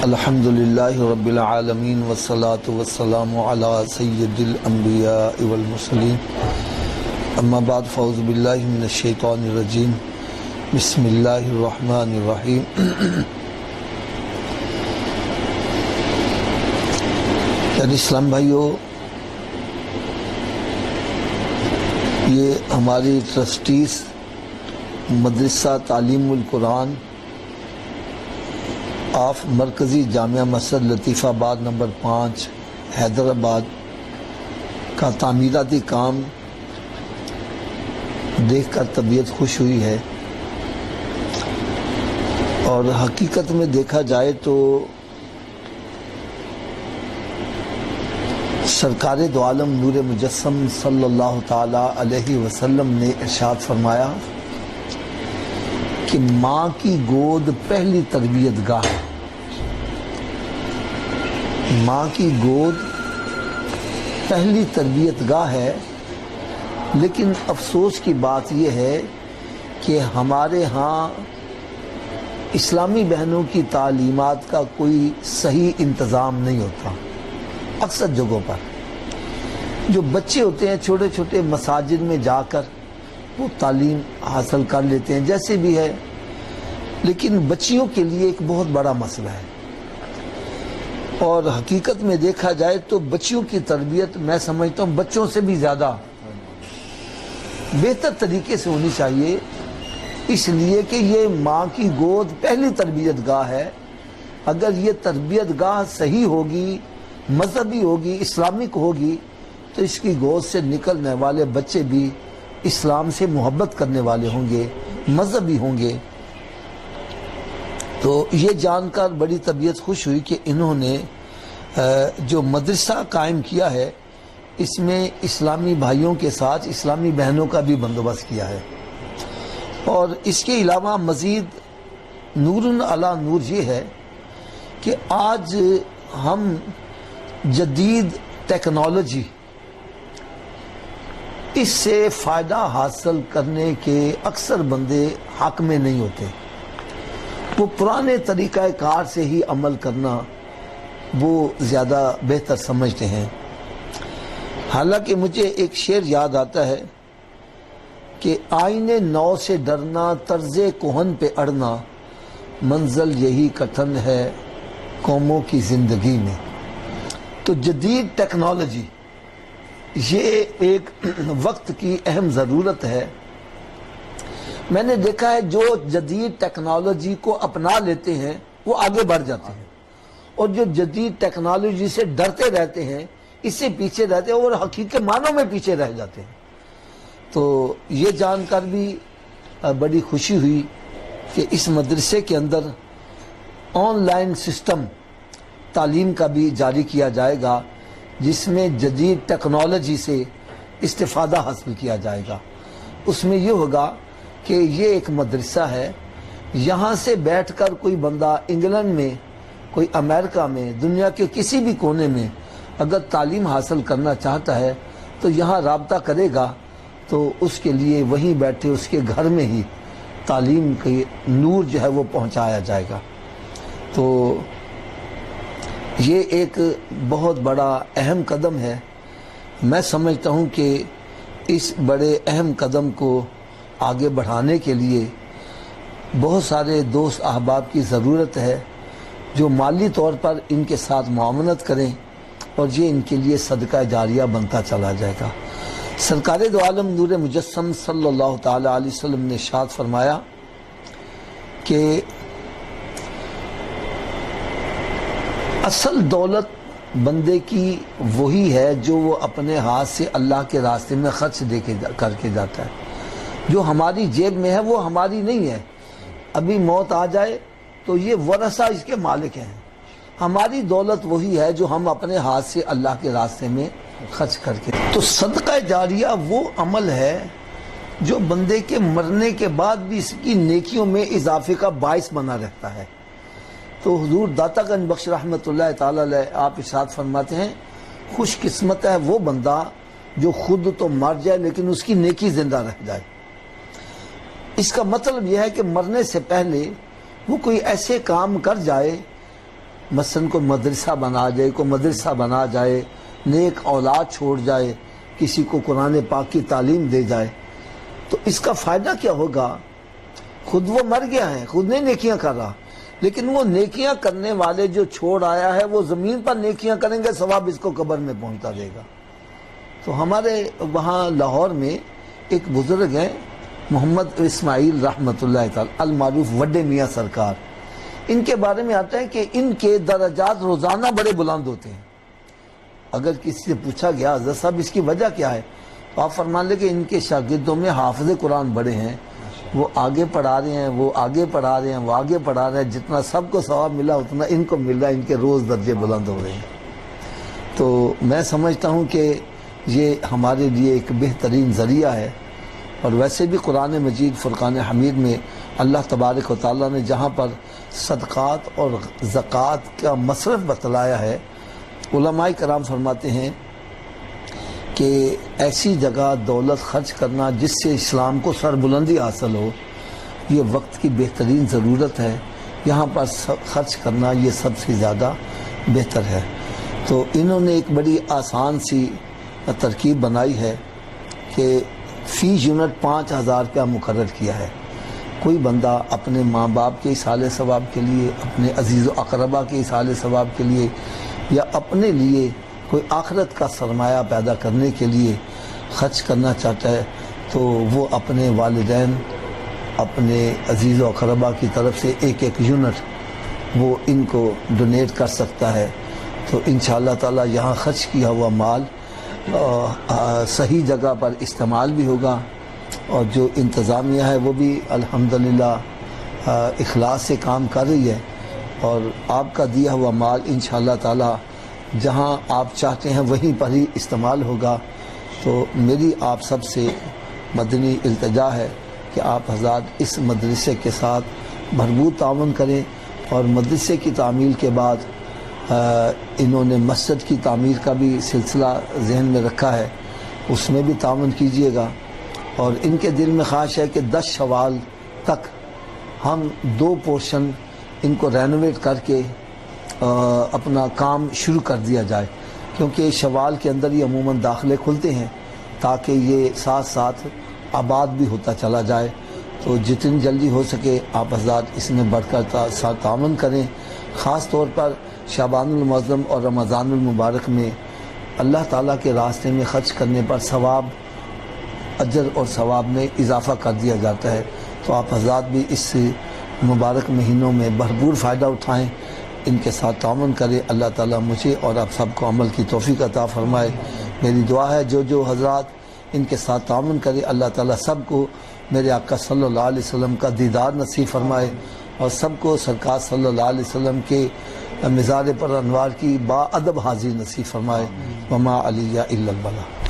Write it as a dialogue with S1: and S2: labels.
S1: الحمدللہ رب العالمین والصلاة والسلام علی سید الانبیاء والمرسلین اما بعد فاعوذ باللہ من الشیطان الرجیم بسم اللہ الرحمن الرحیم اسلام بھائیو، یہ ہماری ٹرسٹیز مدرسہ تعلیم القرآن آف مرکزی جامعہ مسجد لطیف آباد نمبر 5 حیدرآباد کا تعمیراتی کام دیکھ کر طبیعت خوش ہوئی ہے، اور حقیقت میں دیکھا جائے تو سرکار دو عالم نور مجسم صلی اللہ تعالی علیہ وسلم نے ارشاد فرمایا کہ ماں کی گود پہلی تربیت گاہ ہے۔ ماں کی گود پہلی تربیت گاہ ہے، لیکن افسوس کی بات یہ ہے کہ ہمارے ہاں اسلامی بہنوں کی تعلیمات کا کوئی صحیح انتظام نہیں ہوتا۔ اکثر جگہوں پر جو بچے ہوتے ہیں چھوٹے چھوٹے مساجد میں جا کر وہ تعلیم حاصل کر لیتے ہیں جیسے بھی ہے، لیکن بچیوں کے لیے ایک بہت بڑا مسئلہ ہے، اور حقیقت میں دیکھا جائے تو بچیوں کی تربیت میں سمجھتا ہوں بچوں سے بھی زیادہ بہتر طریقے سے ہونی چاہیے، اس لیے کہ یہ ماں کی گود پہلی تربیت گاہ ہے۔ اگر یہ تربیت گاہ صحیح ہوگی، مذہبی ہوگی، اسلامک ہوگی، تو اس کی گود سے نکلنے والے بچے بھی اسلام سے محبت کرنے والے ہوں گے، مذہبی ہوں گے۔ تو یہ جان کر بڑی طبیعت خوش ہوئی کہ انہوں نے جو مدرسہ قائم کیا ہے اس میں اسلامی بھائیوں کے ساتھ اسلامی بہنوں کا بھی بندوبست کیا ہے، اور اس کے علاوہ مزید نور علی نور یہ ہے کہ آج ہم جدید ٹیکنالوجی اس سے فائدہ حاصل کرنے کے اکثر بندے حق میں نہیں ہوتے، وہ پرانے طریقہ کار سے ہی عمل کرنا وہ زیادہ بہتر سمجھتے ہیں۔ حالانکہ مجھے ایک شعر یاد آتا ہے کہ آئینے نو سے ڈرنا، طرز کہن پہ اڑنا، منزل یہی کٹھن ہے قوموں کی زندگی میں۔ تو جدید ٹیکنالوجی یہ ایک وقت کی اہم ضرورت ہے۔ میں نے دیکھا ہے جو جدید ٹیکنالوجی کو اپنا لیتے ہیں وہ آگے بڑھ جاتے ہیں، اور جو جدید ٹیکنالوجی سے ڈرتے رہتے ہیں، اس سے پیچھے رہتے ہیں اور حقیقی معنوں میں پیچھے رہ جاتے ہیں۔ تو یہ جان کر بھی بڑی خوشی ہوئی کہ اس مدرسے کے اندر آن لائن سسٹم تعلیم کا بھی جاری کیا جائے گا، جس میں جدید ٹیکنالوجی سے استفادہ حاصل کیا جائے گا۔ اس میں یہ ہوگا کہ یہ ایک مدرسہ ہے، یہاں سے بیٹھ کر کوئی بندہ انگلینڈ میں، کوئی امریکہ میں، دنیا کے کسی بھی کونے میں اگر تعلیم حاصل کرنا چاہتا ہے تو یہاں رابطہ کرے گا، تو اس کے لیے وہیں بیٹھے اس کے گھر میں ہی تعلیم کے نور جو ہے وہ پہنچایا جائے گا۔ تو یہ ایک بہت بڑا اہم قدم ہے۔ میں سمجھتا ہوں کہ اس بڑے اہم قدم کو آگے بڑھانے کے لیے بہت سارے دوست احباب کی ضرورت ہے جو مالی طور پر ان کے ساتھ معاونت کریں، اور یہ ان کے لیے صدقہ جاریہ بنتا چلا جائے گا۔ سرکار دو عالم نور مجسم صلی اللہ تعالی علیہ وسلم نے ارشاد فرمایا کہ اصل دولت بندے کی وہی ہے جو وہ اپنے ہاتھ سے اللہ کے راستے میں خرچ کر کے جاتا ہے۔ جو ہماری جیب میں ہے وہ ہماری نہیں ہے، ابھی موت آ جائے تو یہ ورثہ اس کے مالک ہیں۔ ہماری دولت وہی ہے جو ہم اپنے ہاتھ سے اللہ کے راستے میں خرچ کر کے۔ تو صدقہ جاریہ وہ عمل ہے جو بندے کے مرنے کے بعد بھی اس کی نیکیوں میں اضافے کا باعث بنا رہتا ہے۔ تو حضور داتا گنج بخش رحمۃ اللہ تعالی علیہ آپ ارشاد فرماتے ہیں خوش قسمت ہے وہ بندہ جو خود تو مر جائے لیکن اس کی نیکی زندہ رہ جائے۔ اس کا مطلب یہ ہے کہ مرنے سے پہلے وہ کوئی ایسے کام کر جائے مثلاً کوئی مدرسہ بنا جائے، کوئی مدرسہ بنا جائے، نیک اولاد چھوڑ جائے، کسی کو قرآن پاک کی تعلیم دے جائے، تو اس کا فائدہ کیا ہوگا؟ خود وہ مر گیا ہے، خود نہیں نیکیاں کر رہا، لیکن وہ نیکیاں کرنے والے جو چھوڑ آیا ہے وہ زمین پر نیکیاں کریں گے، ثواب اس کو قبر میں پہنچتا دے گا۔ تو ہمارے وہاں لاہور میں ایک بزرگ ہیں محمد اسماعیل رحمۃ اللہ تعالی المعروف وڈے میاں سرکار، ان کے بارے میں آتا ہے کہ ان کے درجات روزانہ بڑے بلند ہوتے ہیں۔ اگر کسی سے پوچھا گیا حضرت صاحب اس کی وجہ کیا ہے، تو آپ فرمان لیں کہ ان کے شاگردوں میں حافظ قرآن بڑے ہیں، وہ آگے پڑھا رہے ہیں، وہ آگے پڑھا رہے ہیں، وہ آگے پڑھا رہے ہیں، جتنا سب کو ثواب ملا اتنا ان کو مل رہا ہے، ان کے روز درجے بلند ہو رہے ہیں۔ تو میں سمجھتا ہوں کہ یہ ہمارے لیے ایک بہترین ذریعہ ہے۔ اور ویسے بھی قرآن مجید فرقان حمید میں اللہ تبارک و تعالیٰ نے جہاں پر صدقات اور زکوٰۃ کا مصرف بتلایا ہے، علماء کرام فرماتے ہیں کہ ایسی جگہ دولت خرچ کرنا جس سے اسلام کو سربلندی حاصل ہو، یہ وقت کی بہترین ضرورت ہے، یہاں پر خرچ کرنا یہ سب سے زیادہ بہتر ہے۔ تو انہوں نے ایک بڑی آسان سی ترکیب بنائی ہے کہ فی یونٹ 5000 روپیہ مقرر کیا ہے۔ کوئی بندہ اپنے ماں باپ کے اصحال ثواب کے لیے، اپنے عزیز و اقربا کے اصحال ثواب کے لیے، یا اپنے لیے کوئی آخرت کا سرمایہ پیدا کرنے کے لیے خرچ کرنا چاہتا ہے، تو وہ اپنے والدین، اپنے عزیز و اقربا کی طرف سے ایک یونٹ وہ ان کو ڈونیٹ کر سکتا ہے۔ تو انشاءاللہ تعالی یہاں خرچ کیا ہوا مال صحیح جگہ پر استعمال بھی ہوگا، اور جو انتظامیہ ہے وہ بھی الحمدللہ اخلاص سے کام کر رہی ہے، اور آپ کا دیا ہوا مال انشاءاللہ تعالی جہاں آپ چاہتے ہیں وہیں پر ہی استعمال ہوگا۔ تو میری آپ سب سے مدنی التجا ہے کہ آپ حضرات اس مدرسے کے ساتھ بھرپور تعاون کریں، اور مدرسے کی تعمیل کے بعد انہوں نے مسجد کی تعمیر کا بھی سلسلہ ذہن میں رکھا ہے، اس میں بھی تعاون کیجیے گا۔ اور ان کے دل میں خواہش ہے کہ 10 شوال تک ہم 2 پورشن ان کو رینوویٹ کر کے اپنا کام شروع کر دیا جائے، کیونکہ شوال کے اندر ہی عموماً داخلے کھلتے ہیں، تاکہ یہ ساتھ ساتھ آباد بھی ہوتا چلا جائے۔ تو جتنی جلدی ہو سکے آپ حضرات اس میں بڑھ کر تعاون کریں، خاص طور پر شعبان المعظم اور رمضان المبارک میں اللہ تعالیٰ کے راستے میں خرچ کرنے پر ثواب، اجر اور ثواب میں اضافہ کر دیا جاتا ہے۔ تو آپ حضرات بھی اس مبارک مہینوں میں بھرپور فائدہ اٹھائیں، ان کے ساتھ تعاون کریں۔ اللہ تعالیٰ مجھے اور آپ سب کو عمل کی توفیق عطا فرمائے۔ میری دعا ہے جو حضرات ان کے ساتھ تعاون کریں، اللہ تعالیٰ سب کو میرے آقا صلی اللہ علیہ وسلم کا دیدار نصیب فرمائے، اور سب کو سرکار صلی اللہ علیہ وسلم کے مزار پر انوار کی با ادب حاضری نصیب فرمائے۔ وما علیہ الا البلاغ۔